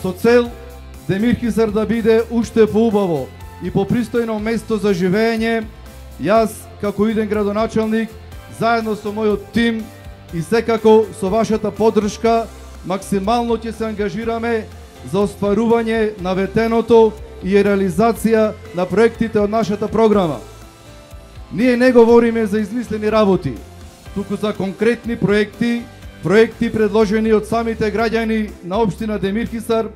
Со цел Демир Хисар да биде уште поубаво и попристојно место за живење, јас, како иден градоначалник, заедно со мојот тим и секако со вашата поддршка, максимално ќе се ангажираме за остварување на ветеното и реализација на проектите од нашата програма. Ние не говориме за измислени работи, туку за конкретни проекти предложени од самите граѓани на општина Демир Хисар,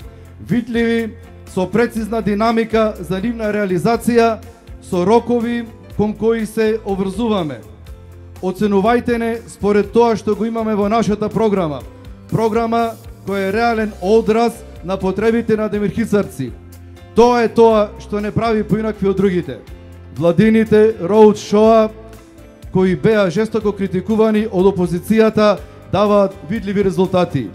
видливи, со прецизна динамика за нивна реализација, со рокови кон кои се обврзуваме. Оценувајте не според тоа што го имаме во нашата програма. Програма која е реален одраз на потребите на демирхисарци. Тоа е тоа што не прави поинакви од другите. Владините роуд шоа, кои беа жестоко критикувани од опозицијата, даваат видливи резултати.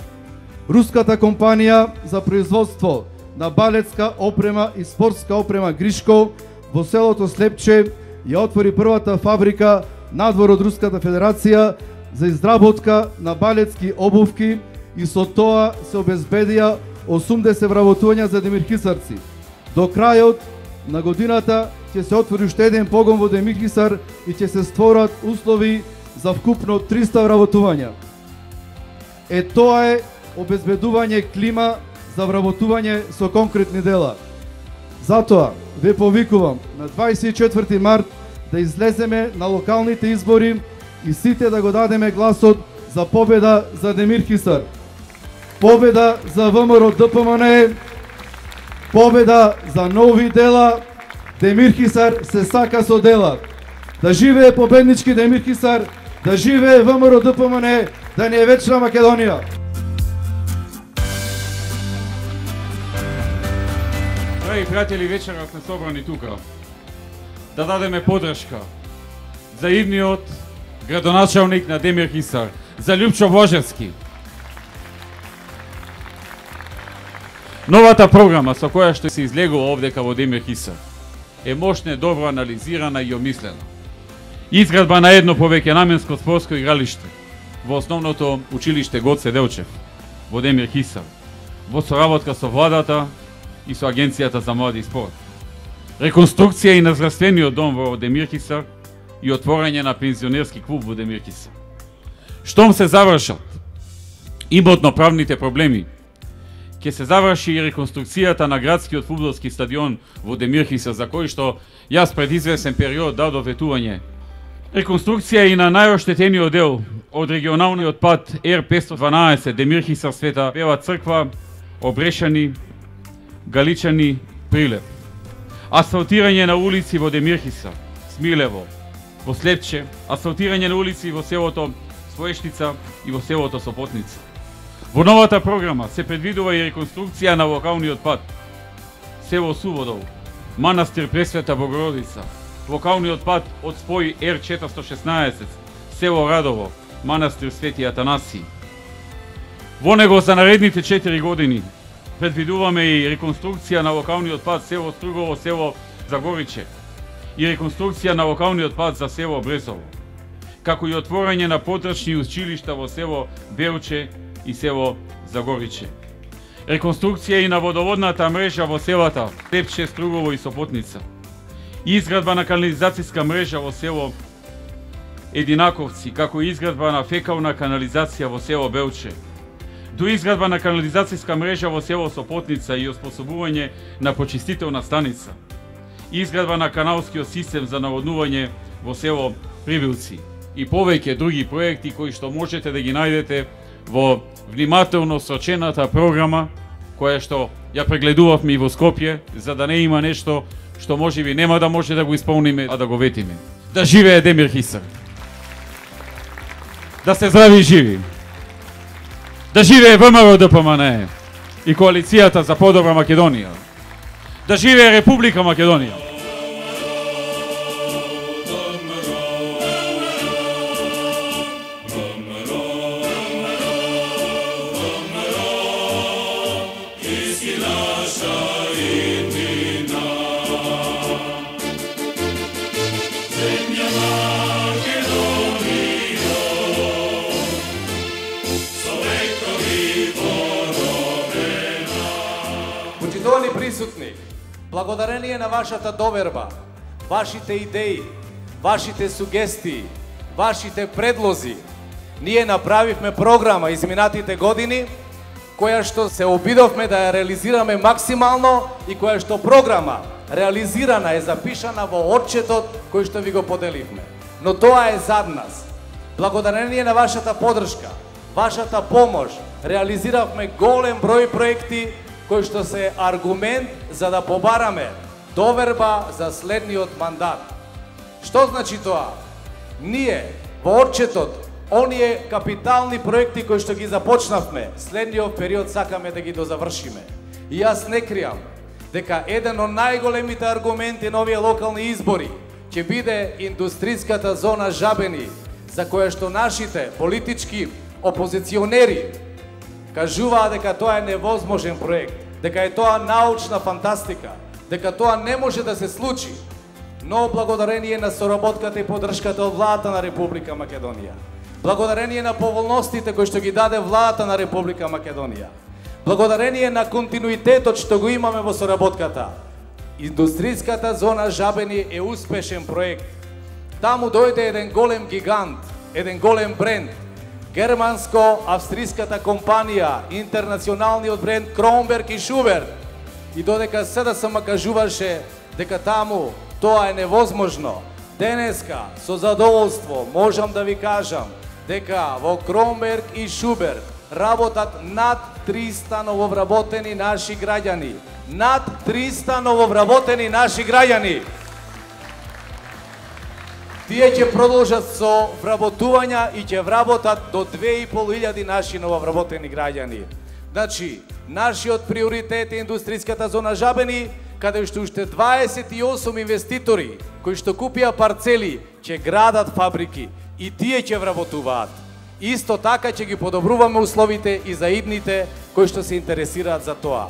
Руската компанија за производство на балетска опрема и спортска опрема Гришко во селото Слепче ја отвори првата фабрика надвор од Руската Федерација за изработка на балетски обувки и со тоа се обезбедија 80 вработувања за демирхисарци. До крајот на годината ќе се отвори уште еден погон во Демир Хисар и ќе се створат услови за вкупно 300 вработувања. Тоа е обезбедување клима за вработување со конкретни дела. Затоа ве повикувам на 24 март да излеземе на локалните избори и сите да го дадеме гласот за победа за Демир Хисар. Победа за ВМРО ДПМН, победа за нови дела. Демир Хисар се сака со дела. Да живее победнички Демир Хисар, да живее ВМРО ДПМН, да ни е вечна Македонија. Драги пријатели, вечерот сме собрани тука да дадеме поддршка за идниот градоначалник на Демир Хисар, за Љупчо Божевски. Новата програма со која што се излегува овдека во Демир Хисар е мощна, добро анализирана и омислена. Изградба на едно повеќенаменско спортско игралиште во основното училиште Гоце Делчев во Демир Хисар, во соработка со владата и со Агенцијата за млади и спорт. Реконструкција и на здравствениот дом во Демир Хисар и отворање на пензионерски клуб во Демир Хисар. Штом се завршат имотно-правните проблеми, ќе се заврши и реконструкцијата на градскиот фудбалски стадион во Демир Хисар, за кој што јас пред извесен период дадов ветување. Реконструкција и на најоштетениот дел од регионалниот пат Р512 Демир Хисар Света Бела црква, Обрешани, Галичани, Прилеп. Асфалтирање на улици во Демир Хисар, Смилево, во Слепче, асфалтирање на улици во селото Своештица и во селото Сопотница. Во новата програма се предвидува и реконструкција на локалниот пат село Суводол, Манастир Пресвета Богородица, локалниот пат од спој Р416, село Радово, Манастир Свети Атанаси. Во него за наредните 4 години предвидуваме и реконструкција на локалниот пат село Стругово, село Загориче и реконструкција на локалниот пат за село Бресово, како и отворање на потрачни училишта во село Белче и село Загориче. Реконструкција и на водоводната мрежа во селата Слепче, Стругово и Сопотница. Изградба на канализацијска мрежа во село Единаковци, како и изградба на фекална канализација во село Белче. До изградба на канализацијска мрежа во село Сопотница и оспособување на почистителна станица. Изградба на каналскиот систем за наводнување во село Прибилци и повеќе други проекти кои што можете да ги најдете во внимателно срочената програма која што ја прегледувавме и во Скопје, за да не има нешто што можеби нема да може да го исполниме, а да го ветиме. Да живее Демир Хисар. Да се здрави и живи. Да живее ВМРО ДПМН и коалицијата за подобра Македонија. Да живее Република Македонија. присутни, благодарение на вашата доверба, вашите идеи, вашите сугестии, вашите предлози, ние направивме програма изминатите години, која што се обидовме да ја реализираме максимално и која што програма реализирана е запишана во отчетот кој што ви го поделивме. Но тоа е зад нас. Благодарение на вашата поддршка, вашата помош, реализиравме голем број проекти кои што се аргумент за да побараме доверба за следниот мандат. Што значи тоа? Ние во отчетот оние капитални проекти кои што ги започнавме, следниот период сакаме да ги дозавршиме. И јас не кријам дека еден од најголемите аргументи на овие локални избори ќе биде индустријската зона Жабени, за која што нашите политички опозиционери кажуваат дека тоа е невозможен проект, дека е тоа научна фантастика, дека тоа не може да се случи, но благодарение на соработката и поддршката од владата на Република Македонија, благодарение на поволностите кои што ги даде владата на Република Македонија, благодарение на континуитетот што го имаме во соработката, индустријската зона Жабени е успешен проект. Таму дојде еден голем гигант, еден голем бренд, германско-австриската компанија, интернационалниот бренд Кромберг и Шуберт. И додека СДСМ кажуваше дека таму тоа е невозможно, денеска со задоволство можам да ви кажам дека во Кромберг и Шуберт работат над 300 нововработени наши граѓани. Над 300 нововработени наши граѓани. Тие ќе продолжат со вработувања и ќе вработат до 2500 наши нововработени граѓани. Значи, нашиот приоритет е индустријската зона Жабени, каде што уште 28 инвеститори кои што купија парцели ќе градат фабрики и тие ќе вработуваат. Исто така ќе ги подобруваме условите и за идните кои што се интересираат за тоа.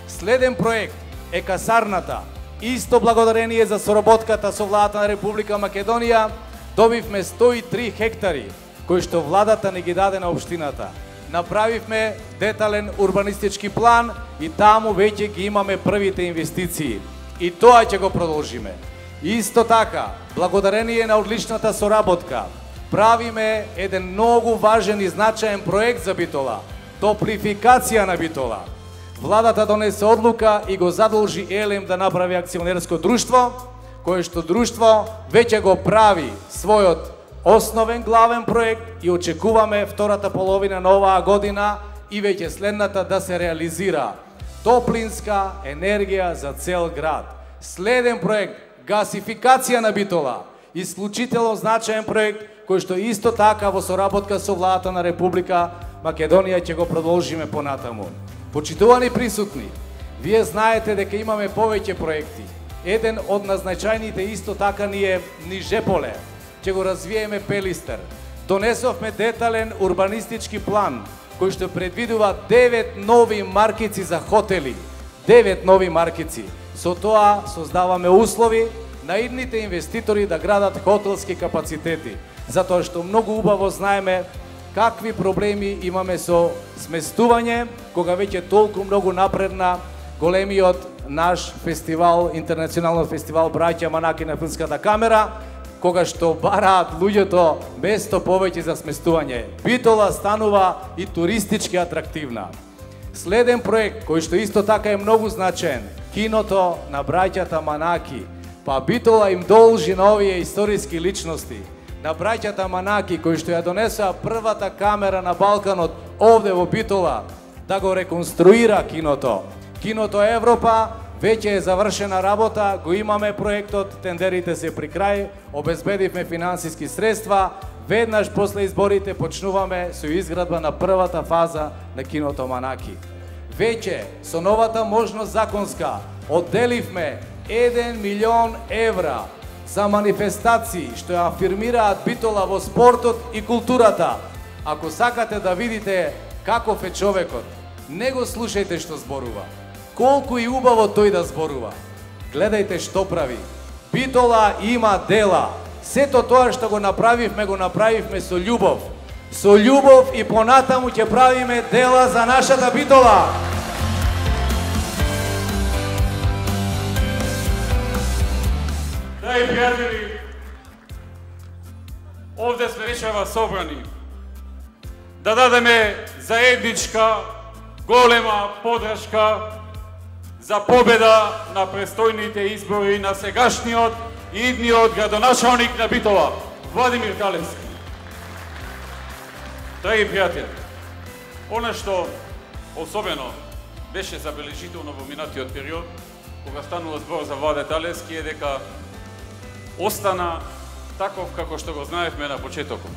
Следен проект е касарната. Исто благодарение за соработката со владата на Република Македонија, добивме 103 хектари кои што владата не ги даде на општината. Направивме детален урбанистички план и таму веќе ги имаме првите инвестиции. И тоа ќе го продолжиме. Исто така, благодарение на одличната соработка, правиме еден многу важен и значаен проект за Битола, топлификација на Битола. Владата донесе одлука и го задолжи ЕЛЕМ да направи акционерско друштво, кое што друштво веќе го прави својот основен главен проект и очекуваме втората половина на оваа година и веќе следната да се реализира топлинска енергија за цел град. Следен проект, гасификација на Битола, исклучително значаен проект кој што исто така во соработка со владата на Република Македонија ќе го продолжиме понатаму. Почитувани присутни, вие знаете дека имаме повеќе проекти. Еден од назначајните исто така ни е Нижеполе. Ќе го развиеме Пелистер. Донесовме детален урбанистички план кој што предвидува 9 нови маркици за хотели. 9 нови маркици. Со тоа создаваме услови на идните инвеститори да градат хотелски капацитети. Затоа што многу убаво знаеме какви проблеми имаме со сместување, кога веќе толку многу напредна големиот наш фестивал, интернационалниот фестивал Браќа Манаки на Филмската камера, кога што бараат луѓето место повеќе за сместување. Битола станува и туристички атрактивна. Следен проект кој што исто така е многу значаен, киното на браќата Манаки. Па Битола им должи на овие историски личности, на браќата Манаки кои што ја донесоа првата камера на Балканот овде во Битола, да го реконструира киното. Киното Европа веќе е завршена работа, го имаме проектот, тендерите се при крај, обезбедивме финансиски средства, веднаш после изборите почнуваме со изградба на првата фаза на киното Манаки. Веќе со новата можност законска одделивме 1 милион евра за манифестации што ја афирмираат Битола во спортот и културата. Ако сакате да видите каков е човекот, не го слушајте што зборува. Колку и убаво тој да зборува. Гледајте што прави. Битола има дела. Сето тоа што го направивме со љубов. Со љубов и понатаму ќе правиме дела за нашата Битола. Драги пријатели, овде сме вечерва собрани да дадеме заедничка, голема подршка за победа на престојните избори на сегашниот и идниот градоначалник на Битола, Владимир Талевски. Драги пријатели, она што особено беше забележително во минатиот период, кога станува збор за Владе Талевски, е дека остана таков како што го знаевме на почетокот.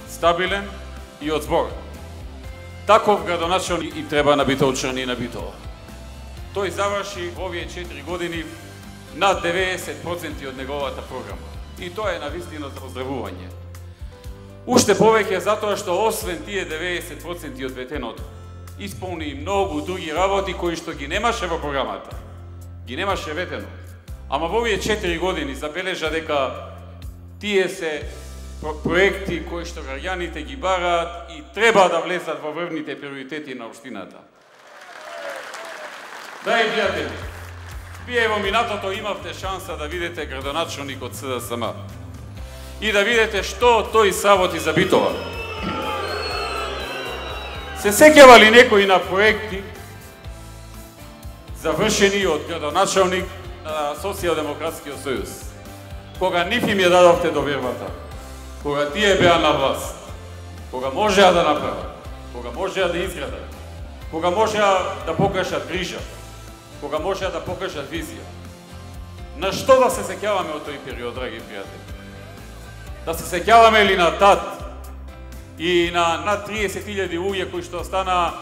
Стабилен и одзборен. Таков градоначалник им треба на битолчани и на Битола. Тој заврши во овие 4 години над 90% од неговата програма. И тоа е навистина за оздравување. Уште повеќе затоа што освен тие 90% од ветеното, исполни и многу други работи кои што ги немаше во програмата. Ги немаше ветено. Ама во овие 4 години забележа дека тие се проекти кои што граѓаните ги бараат и треба да влезат во врвните приоритети на општината. Драги пријатели, вие во минатото имавте шанса да видите градоначалник од СДСМ и да видите што тој сработи за Битола. Се сеќава ли некои на проекти завршени од градоначалник на Социјалдемократскиот сојуз, кога нив им ја дадовте довербата, кога тие беа на власт, кога можеа да направат, кога можеа да изградат, кога можеа да покажат грижа, кога можеа да покажат визија. На што да се сеќаваме од тој период, драги пријатели? Да се сеќаваме ли на ТАТ и на над 30.000 луѓе кои што остана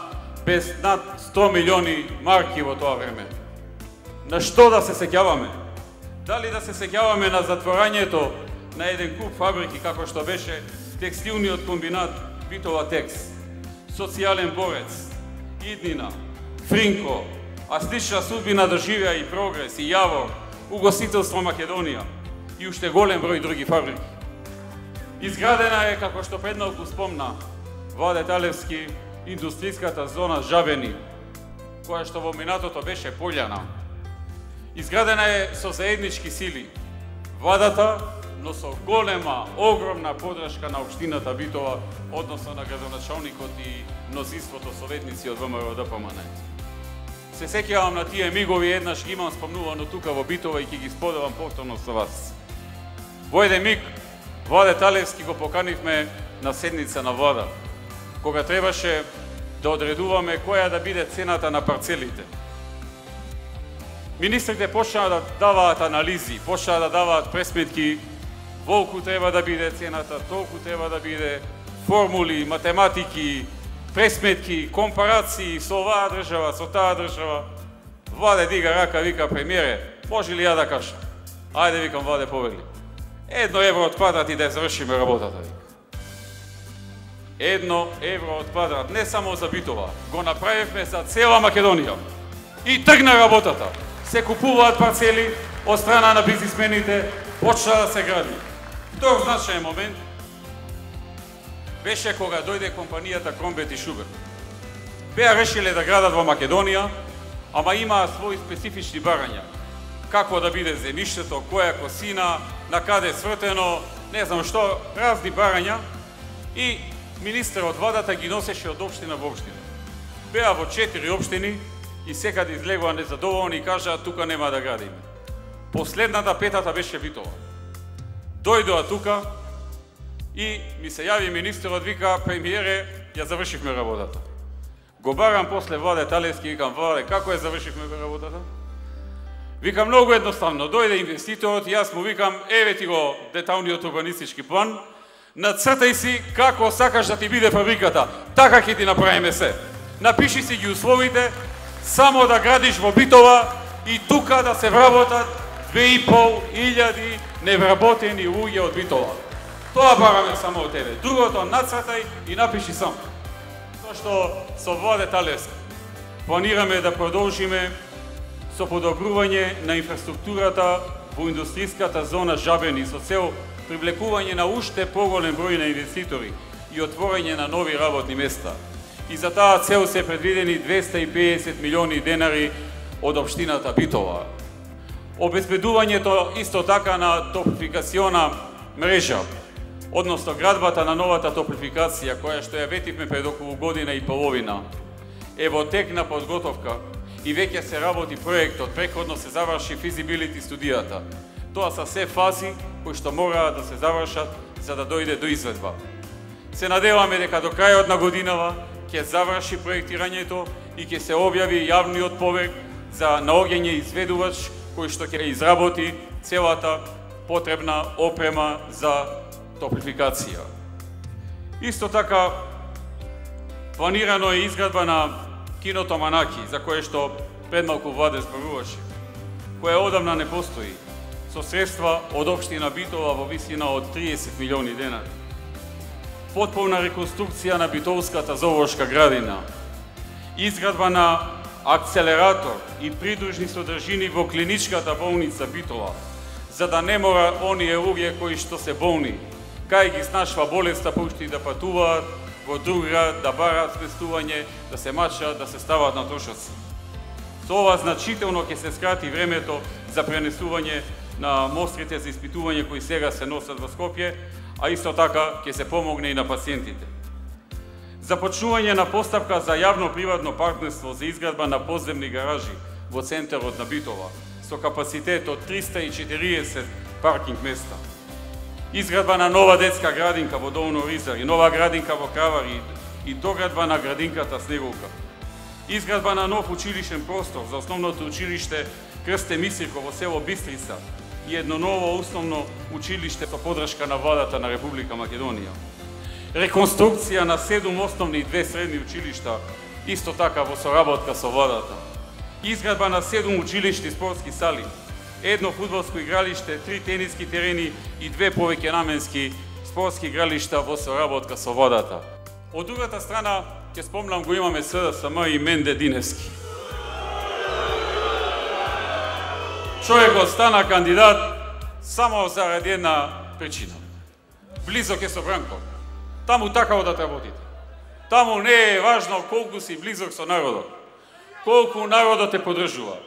без над 100 милиони марки во тоа време? На што да се сеќаваме? Дали да се сеќаваме на затворањето на еден куп фабрики како што беше текстилниот комбинат Битола Текс, Социјален борец, Иднина, Фринко, а слична судбина доживеа и Прогрес, и Јавор, Угостителство Македонија и уште голем број други фабрики. Изградена е, како што пред малку спомна Владе Талевски, индустријската зона Жабени, која што во минатото беше Пољана. Изградена е со заеднички сили владата, но со голема, огромна подршка на општината Битола, односно на градоначалникот и мнозинството советници од ВМРО ДПМН. Се сеќавам на тие мигови, еднаш ги имам спомнувано тука во Битола и ќе ги споделам повторно со вас. Во еден миг Владе Талевски го поканивме на седница на влада, кога требаше да одредуваме која да биде цената на парцелите. Министрите почнаа да даваат анализи, почнаа да даваат пресметки, волку треба да биде цената, толку треба да биде, формули, математики, пресметки, компарации со оваа држава, со таа држава. Владе дига рака, вика: премиере, може ли ја да кажам? Ајде, викам, Владе, повели. 1 евро од квадрат и да завршиме работата, вика. 1 евро од квадрат, не само за Битола, го направивме за цела Македонија. И тргна работата. Се купуваат парцели од страна на бизнисмените, почна да се гради. Втор значаен момент беше кога дојде компанијата Кромбет и Шубер. Беа решиле да градат во Македонија, ама имаа своји специфични барања. Како да биде земјиштето, која косина, на каде свртено, не знам што, разни барања, и министерот владата ги носеше од општина во општина. Беа во 4 општини и секаде излегува незадоволни и кажаа: тука нема да градиме. Последната, петата, беше Битола. Дојдоа тука и ми се јави министерот, вика: премиере, ја завршивме работата. Го барам после Владе Талевски, викам: Владе, како ја завршивме работата? Викам: многу едноставно, дојде инвеститорот и јас му викам: еве ти го деталниот урбанистички план, нацртај си како сакаш да ти биде фабриката, така ќе ти направиме се. Напиши си ги условите, само да градиш во Битола и тука да се вработат 2.500 невработени луѓе од Битола. Тоа бараме само од тебе. Другото нацртај и напиши сам. Тоа што со Владе Талевски планираме да продолжиме со подобрување на инфраструктурата во индустријската зона Жабени со цел привлекување на уште поголем број на инвеститори и отворање на нови работни места. И за таа цел се предвидени 250 милиони денари од општината Битола. Обезбедувањето исто така на топлификациона мрежа, односно градбата на новата топлификација, која што ја ветивме пред околу година и половина, е во тек на подготовка и веќе се работи проектот, преходно се заврши физибилити студијата. Тоа се се фази кои што мора да се завршат за да дојде до изведба. Се надеваме дека до крајот на годинава ќе заврши проектирањето и ќе се објави јавниот повик за наоѓање изведувач кој што ќе изработи целата потребна опрема за топлификација. Исто така, планирано е изградба на киното Манаки, за кое што пред малку Владе зборуваше, која одамна не постои, со средства од општина Битола во висина од 30 милиони денари. Потполна реконструкција на Битолската зоолошка градина, изградба на акцелератор и придружни содржини во клиничката болница Битола, за да не мора оние луѓе кои што се болни, кај ги снашва болеста, пушти да патуваат во друг град, да бараат сместување, да се мачаат, да се стават на трошоци. Со ова значително ќе се скрати времето за пренесување на мострите за испитување кои сега се носат во Скопје, а исто така ќе се помогне и на пациентите. Започнување на постапка за јавно-приватно партнерство за изградба на подземни гаражи во центарот на Битола, со капацитет од 340 паркинг места. Изградба на нова детска градинка во Долно Ризар и нова градинка во Кравари и доградба на градинката Снеговка. Изградба на нов училишен простор за основното училиште Крсте Мисирко во село Бистрица и едно ново основно училиште со подршка на владата на Република Македонија. Реконструкција на 7 основни и 2 средни училишта, исто така во соработка со владата. Изградба на 7 училишти спортски сали, едно фудбалско игралиште, 3 тениски терени и 2 повеќе наменски спортски игралишта во соработка со владата. Од другата страна, ќе спомнам, го имаме СДСМ и Менде Диневски. Човекот стана кандидат само заради една причина. Близок е со Бранко. Таму такао да работите. Таму не е важно колку си близок со народот, колку народот те поддржува,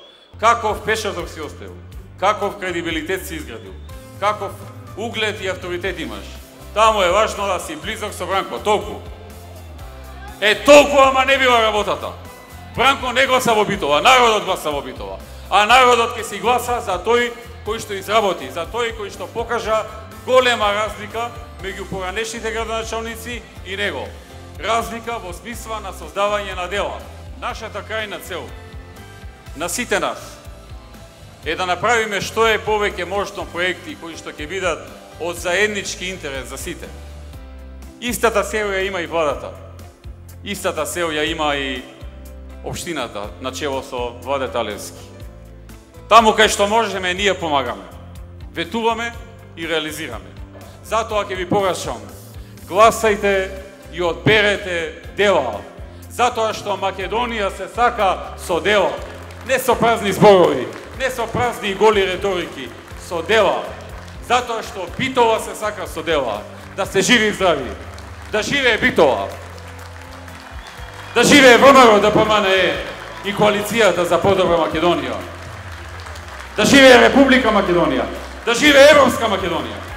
каков пешазок си оставил, каков кредибилитет си изградил, каков углед и авторитет имаш. Таму е важно да си близок со Бранко, толку. Толку, ама не била работата. Бранко не гласа во Битола, народот гласа во Битола. А народот ќе си гласа за тој кој што изработи, за тој кој што покажа голема разлика меѓу поранешните градоначалници и него. Разлика во смисла на создавање на дела. Нашата крајна цел на сите нас е да направиме што е повеќе можно проекти кои што ќе бидат од заеднички интерес за сите. Истата цел ја има и владата. Истата цел ја има и општината на чело со Владе Талевски. Таму кај што можеме, ние помагаме, ветуваме и реализираме. Затоа ќе ви порачам, гласајте и одберете дела. Затоа што Македонија се сака со дела, не со празни зборови, не со празни и голи реторики, со дела. Затоа што Битола се сака со дела. Да се живи и здрави. Да живее Битола. Да живее ВМРО, ДПМНЕ и коалицијата за подобра Македонија. Да живее Република Македонија. Да живее Европска Македонија.